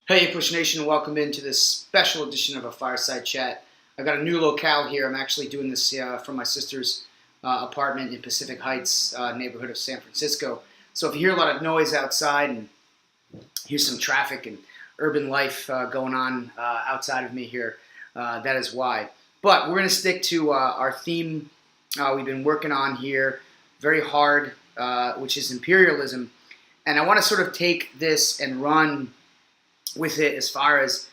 Hey, Push Nation, welcome into this special edition of a Fireside Chat. I've got a new locale here. I'm actually doing this from my sister's apartment in Pacific Heights, neighborhood of San Francisco. So if you hear a lot of noise outside and hear some traffic and urban life going on outside of me here, that is why. But we're going to stick to our theme we've been working on here very hard, which is imperialism. And I want to sort of take this and run with it as far as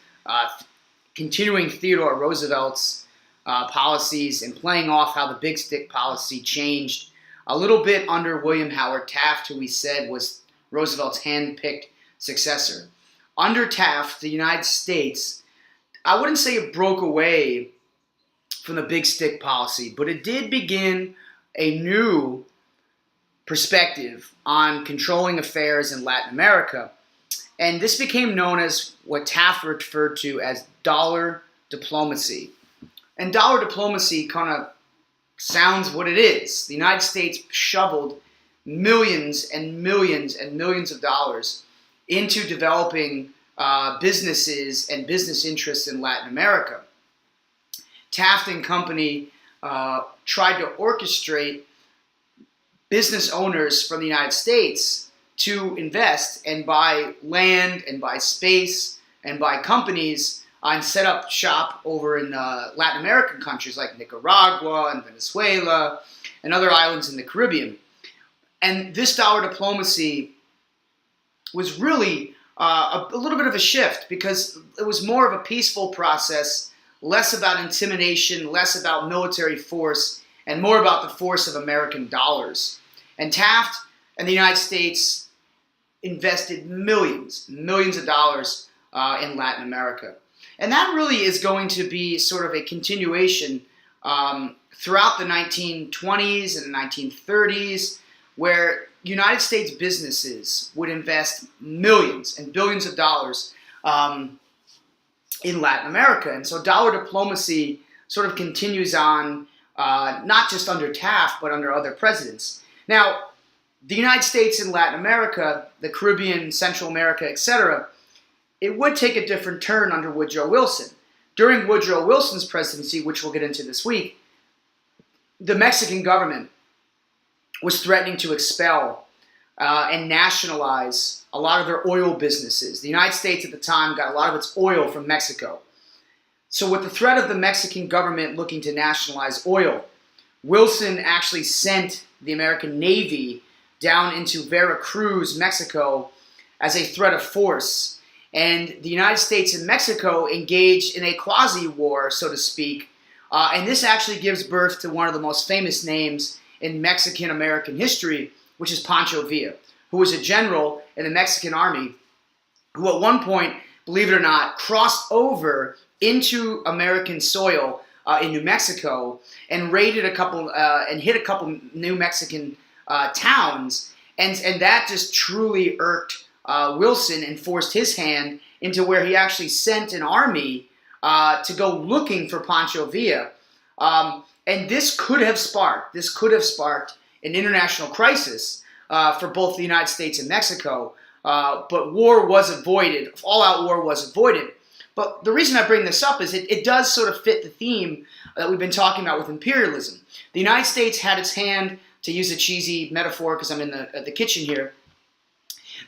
continuing Theodore Roosevelt's policies and playing off how the big stick policy changed a little bit under William Howard Taft, who we said was Roosevelt's hand-picked successor. Under Taft, the United States, I wouldn't say it broke away from the big stick policy, but it did begin a new perspective on controlling affairs in Latin America. And this became known as what Taft referred to as dollar diplomacy. And dollar diplomacy kind of sounds what it is. The United States shoveled millions and millions and millions of dollars into developing businesses and business interests in Latin America. Taft and company tried to orchestrate business owners from the United States to invest and buy land and buy space and buy companies and set up shop over in Latin American countries like Nicaragua and Venezuela and other islands in the Caribbean. And this dollar diplomacy was really a little bit of a shift because it was more of a peaceful process, less about intimidation, less about military force, and more about the force of American dollars. And Taft and the United States invested millions of dollars in Latin America. And that really is going to be sort of a continuation throughout the 1920s and the 1930s, where United States businesses would invest millions and billions of dollars in Latin America. And so dollar diplomacy sort of continues on, not just under Taft, but under other presidents. Now, the United States and Latin America, the Caribbean, Central America, etc., it would take a different turn under Woodrow Wilson. During Woodrow Wilson's presidency, which we'll get into this week, the Mexican government was threatening to expel and nationalize a lot of their oil businesses. The United States at the time got a lot of its oil from Mexico. So with the threat of the Mexican government looking to nationalize oil, Wilson actually sent the American Navy down into Veracruz, Mexico, as a threat of force. And the United States and Mexico engaged in a quasi-war, so to speak. And this actually gives birth to one of the most famous names in Mexican-American history, which is Pancho Villa, who was a general in the Mexican army, who at one point, believe it or not, crossed over into American soil in New Mexico and raided a couple and hit a couple New Mexican towns, and that just truly irked Wilson and forced his hand into where he actually sent an army to go looking for Pancho Villa. And this could have sparked an international crisis for both the United States and Mexico, but war was avoided, all-out war was avoided. But the reason I bring this up is it does sort of fit the theme that we've been talking about with imperialism. The United States had its hand, to use a cheesy metaphor because I'm in the kitchen here,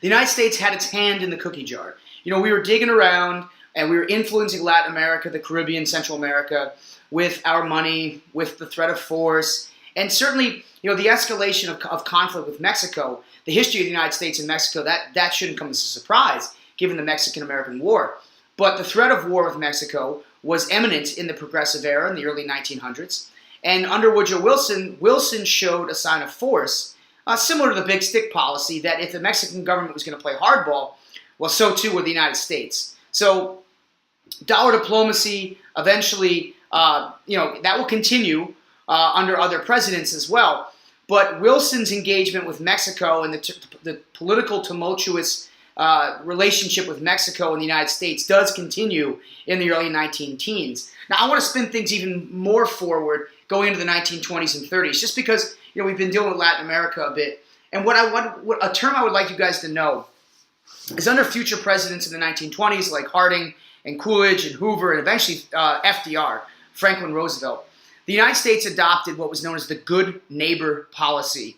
the United States had its hand in the cookie jar. You know, we were digging around and we were influencing Latin America, the Caribbean, Central America with our money, with the threat of force, and certainly, you know, the escalation of conflict with Mexico, the history of the United States and Mexico, that shouldn't come as a surprise given the Mexican-American War. But the threat of war with Mexico was imminent in the Progressive Era in the early 1900s. And under Woodrow Wilson, Wilson showed a sign of force, similar to the big stick policy, that if the Mexican government was going to play hardball, well, so too would the United States. So dollar diplomacy eventually, that will continue under other presidents as well. But Wilson's engagement with Mexico and the political tumultuous relationship with Mexico and the United States does continue in the early 19-teens. Now, I want to spin things even more forward, going into the 1920s and 30s, just because we've been dealing with Latin America a bit. And what a term I would like you guys to know is under future presidents in the 1920s like Harding and Coolidge and Hoover and eventually FDR, Franklin Roosevelt, the United States adopted what was known as the good neighbor policy.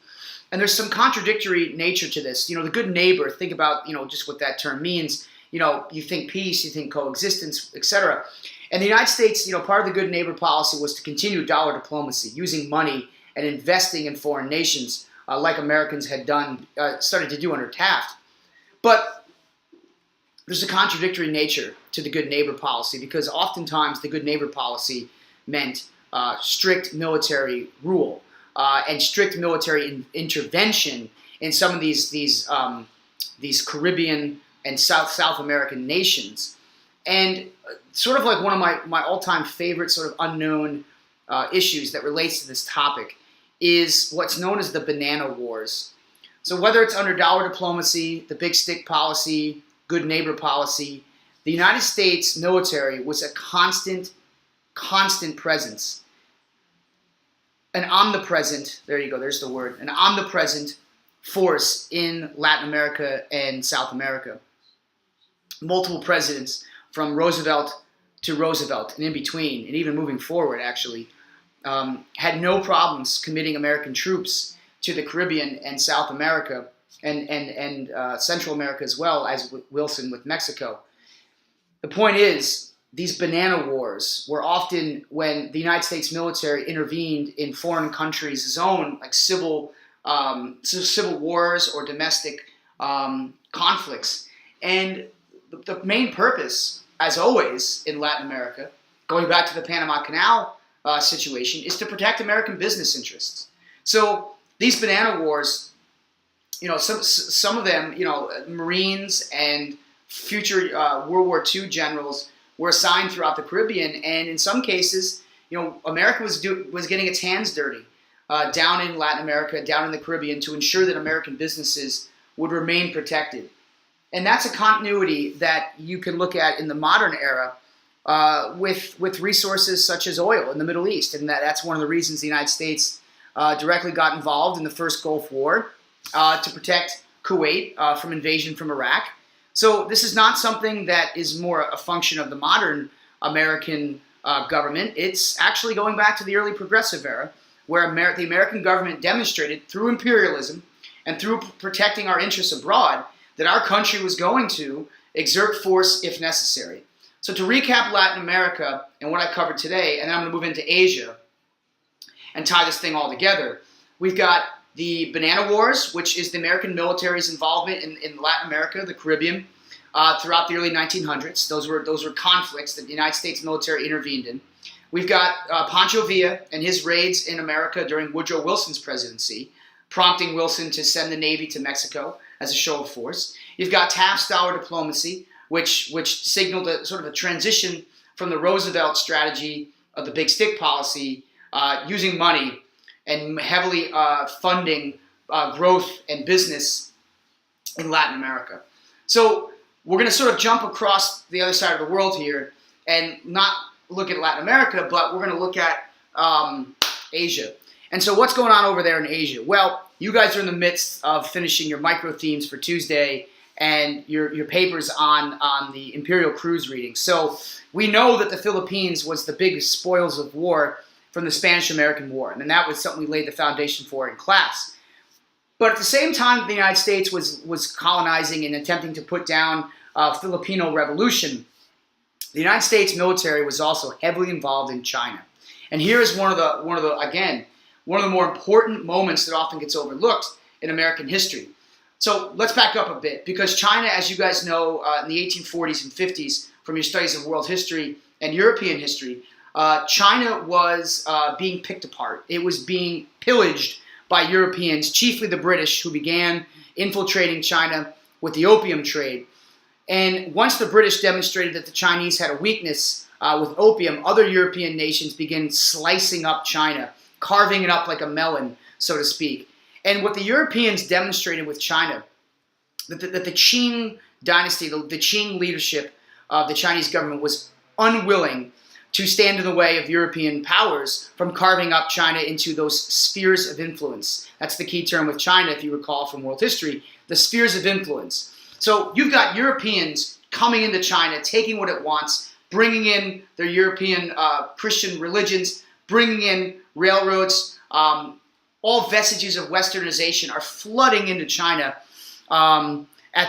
And there's some contradictory nature to this. The good neighbor, think about, just what that term means. You think peace, you think coexistence, etc. And the United States, part of the good neighbor policy was to continue dollar diplomacy, using money and investing in foreign nations like Americans had started to do under Taft. But there's a contradictory nature to the good neighbor policy because oftentimes the good neighbor policy meant strict military rule and strict military intervention in some of these Caribbean and South American nations. And sort of like one of my all-time favorite sort of unknown issues that relates to this topic is what's known as the banana wars. So whether it's under dollar diplomacy, the big stick policy, good neighbor policy, the United States military was a constant presence, an omnipresent, there you go, there's the word, an omnipresent force in Latin America and South America. Multiple presidents from Roosevelt to Roosevelt and in between, and even moving forward actually, had no problems committing American troops to the Caribbean and South America and Central America as well, as Wilson with Mexico. The point is, these banana wars were often when the United States military intervened in foreign countries' zone, like civil wars or domestic conflicts. And the main purpose, as always in Latin America, going back to the Panama Canal situation, is to protect American business interests. So these banana wars, some of them, Marines and future World War II generals were assigned throughout the Caribbean, and in some cases, America was getting its hands dirty down in Latin America, down in the Caribbean, to ensure that American businesses would remain protected. And that's a continuity that you can look at in the modern era with resources such as oil in the Middle East, and that's one of the reasons the United States directly got involved in the first Gulf War to protect Kuwait from invasion from Iraq. So this is not something that is more a function of the modern American government. It's actually going back to the early progressive era, where the American government demonstrated through imperialism and through protecting our interests abroad that our country was going to exert force if necessary. So to recap Latin America and what I covered today, and then I'm going to move into Asia and tie this thing all together, we've got the Banana Wars, which is the American military's involvement in Latin America, the Caribbean, throughout the early 1900s. Those were conflicts that the United States military intervened in. We've got Pancho Villa and his raids in America during Woodrow Wilson's presidency, prompting Wilson to send the Navy to Mexico as a show of force. You've got Taft's dollar diplomacy, which signaled a sort of a transition from the Roosevelt strategy of the big stick policy, using money and heavily funding growth and business in Latin America. So we're going to sort of jump across the other side of the world here and not look at Latin America, but we're going to look at Asia. And so what's going on over there in Asia? Well, you guys are in the midst of finishing your micro themes for Tuesday and your papers on the Imperial Cruise reading. So we know that the Philippines was the big spoils of war from the Spanish-American War, and that was something we laid the foundation for in class. But at the same time the United States was colonizing and attempting to put down Filipino revolution, the United States military was also heavily involved in China. And here is one of the more important moments that often gets overlooked in American history. So let's back up a bit, because China, as you guys know, in the 1840s and 50s, from your studies of world history and European history, China was being picked apart. It was being pillaged by Europeans, chiefly the British, who began infiltrating China with the opium trade. And once the British demonstrated that the Chinese had a weakness with opium, other European nations began slicing up China, carving it up like a melon, so to speak. And what the Europeans demonstrated with China, that the Qing dynasty, the Qing leadership of the Chinese government was unwilling to stand in the way of European powers from carving up China into those spheres of influence. That's the key term with China, if you recall from world history, the spheres of influence. So you've got Europeans coming into China, taking what it wants, bringing in their European Christian religions, bringing in railroads. All vestiges of westernization are flooding into China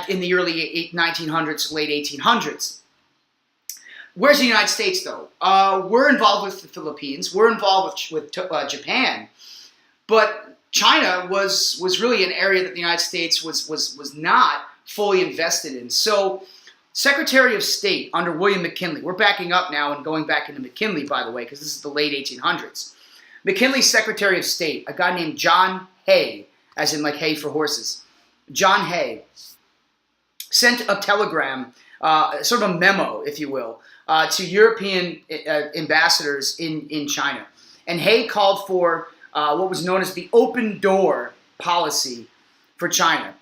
in the early 1900s, late 1800s. Where's the United States, though? We're involved with the Philippines. We're involved with Japan. But China was really an area that the United States was not fully invested in. So Secretary of State under William McKinley, we're backing up now and going back into McKinley, by the way, because this is the late 1800s. McKinley's Secretary of State, a guy named John Hay, as in like hay for horses. John Hay sent a telegram, sort of a memo, if you will, to European ambassadors in China. And Hay called for what was known as the open door policy for China.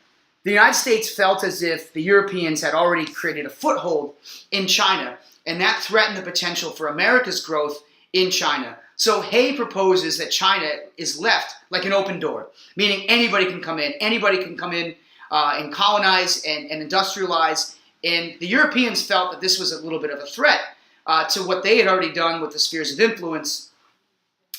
The United States felt as if the Europeans had already created a foothold in China, and that threatened the potential for America's growth in China. So Hay proposes that China is left like an open door, meaning anybody can come in and colonize and industrialize. And the Europeans felt that this was a little bit of a threat to what they had already done with the spheres of influence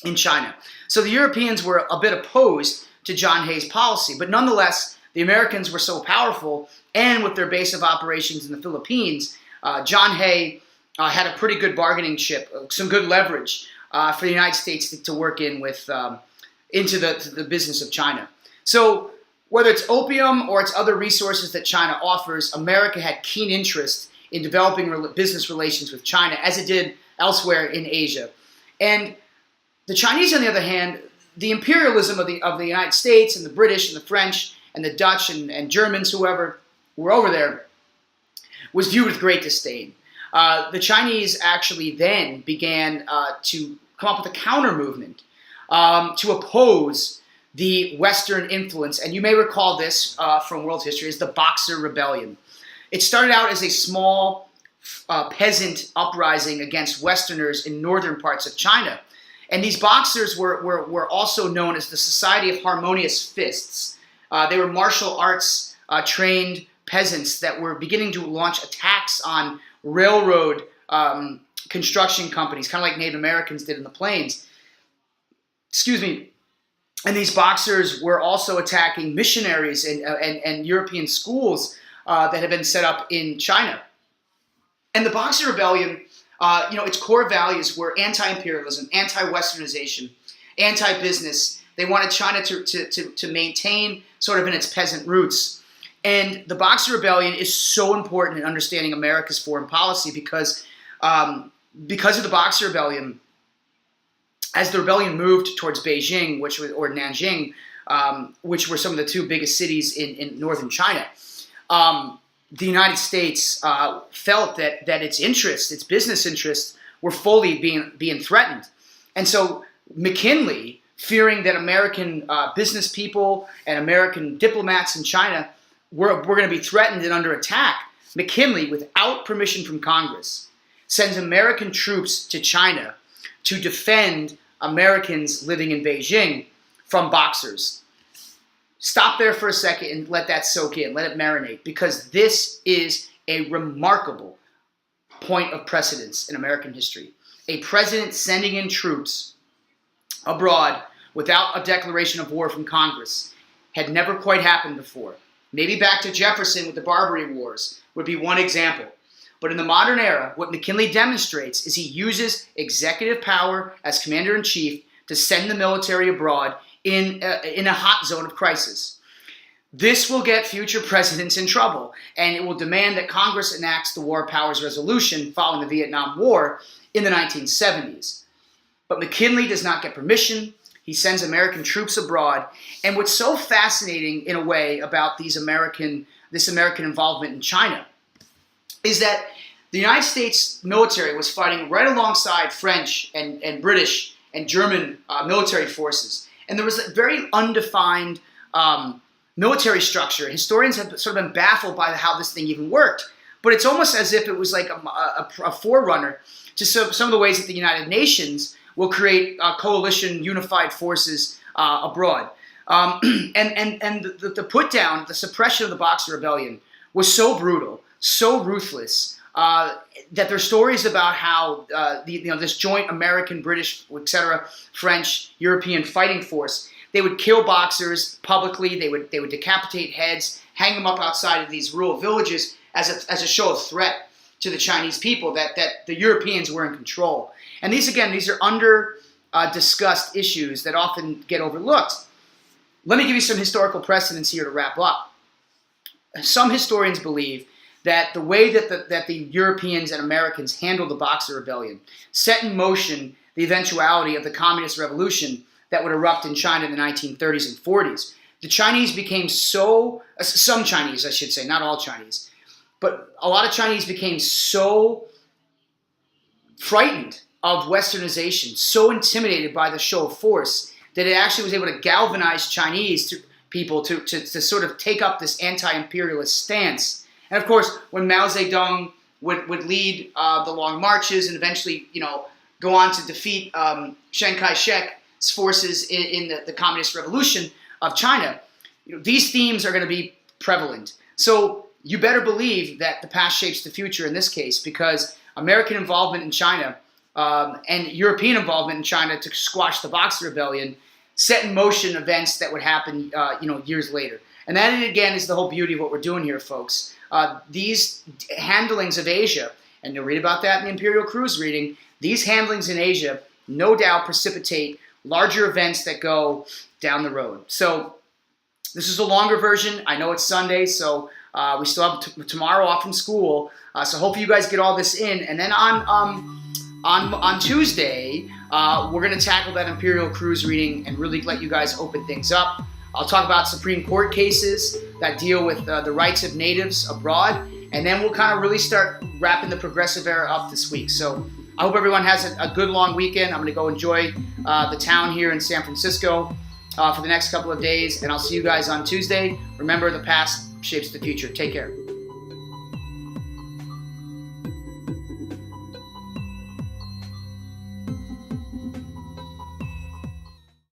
in China. So the Europeans were a bit opposed to John Hay's policy, but nonetheless, the Americans were so powerful, and with their base of operations in the Philippines, John Hay had a pretty good bargaining chip, some good leverage for the United States to work in with into the business of China. So whether it's opium or it's other resources that China offers, America had keen interest in developing business relations with China, as it did elsewhere in Asia. And the Chinese, on the other hand, the imperialism of the United States and the British and the French and the Dutch and Germans, whoever were over there, was viewed with great disdain. The Chinese actually then began to come up with a counter movement to oppose the Western influence. And you may recall this from world history as the Boxer Rebellion. It started out as a small peasant uprising against Westerners in northern parts of China. And these Boxers were also known as the Society of Harmonious Fists. They were martial arts trained peasants that were beginning to launch attacks on railroad construction companies, kind of like Native Americans did in the plains. Excuse me. And these Boxers were also attacking missionaries and European schools that had been set up in China. And the Boxer Rebellion, its core values were anti-imperialism, anti-Westernization, anti-business. They wanted China to maintain sort of in its peasant roots. And the Boxer Rebellion is so important in understanding America's foreign policy because of the Boxer Rebellion, as the rebellion moved towards Beijing, or Nanjing, which were some of the two biggest cities in northern China, the United States felt that its interests, its business interests, were fully being threatened. And so McKinley, fearing that American business people and American diplomats in China were going to be threatened and under attack, McKinley, without permission from Congress, sends American troops to China to defend Americans living in Beijing from Boxers. Stop there for a second and let that soak in, let it marinate, because this is a remarkable point of precedence in American history. A president sending in troops abroad without a declaration of war from Congress had never quite happened before. Maybe back to Jefferson with the Barbary Wars would be one example. But in the modern era, what McKinley demonstrates is he uses executive power as commander-in-chief to send the military abroad in a hot zone of crisis. This will get future presidents in trouble, and it will demand that Congress enacts the War Powers Resolution following the Vietnam War in the 1970s. But McKinley does not get permission. He sends American troops abroad. And what's so fascinating in a way about this American involvement in China is that the United States military was fighting right alongside French and British and German military forces. And there was a very undefined military structure. Historians have sort of been baffled by how this thing even worked. But it's almost as if it was like a forerunner to some of the ways that the United Nations will create coalition unified forces abroad. And the put down, the suppression of the Boxer Rebellion was so brutal, so ruthless, that there's stories about how this joint American, British, etc., French, European fighting force, they would kill boxers publicly. They would decapitate heads, hang them up outside of these rural villages as a show of threat to the Chinese people that the Europeans were in control. And these are under discussed issues that often get overlooked. Let me give you some historical precedents here to wrap up. Some historians believe that the way that the Europeans and Americans handled the Boxer Rebellion set in motion the eventuality of the Communist Revolution that would erupt in China in the 1930s and 40s. The Chinese became some Chinese, I should say, not all Chinese, but a lot of Chinese became so frightened of Westernization, so intimidated by the show of force, that it actually was able to galvanize Chinese people to sort of take up this anti-imperialist stance. And of course, when Mao Zedong would lead the long marches and eventually, go on to defeat Chiang Kai-shek's forces in the Communist Revolution of China, these themes are going to be prevalent. So you better believe that the past shapes the future in this case, because American involvement in China and European involvement in China to squash the Boxer Rebellion set in motion events that would happen, years later. And that, again, is the whole beauty of what we're doing here, folks. These handlings of Asia, and you'll read about that in the Imperial Cruise reading, these handlings in Asia no doubt precipitate larger events that go down the road. So this is a longer version. I know it's Sunday, so we still have tomorrow off from school. So hopefully you guys get all this in. And then on Tuesday, we're going to tackle that Imperial Cruise reading and really let you guys open things up. I'll talk about Supreme Court cases that deal with the rights of natives abroad. And then we'll kind of really start wrapping the progressive era up this week. So I hope everyone has a good long weekend. I'm going to go enjoy the town here in San Francisco for the next couple of days. And I'll see you guys on Tuesday. Remember, the past shapes the future. Take care.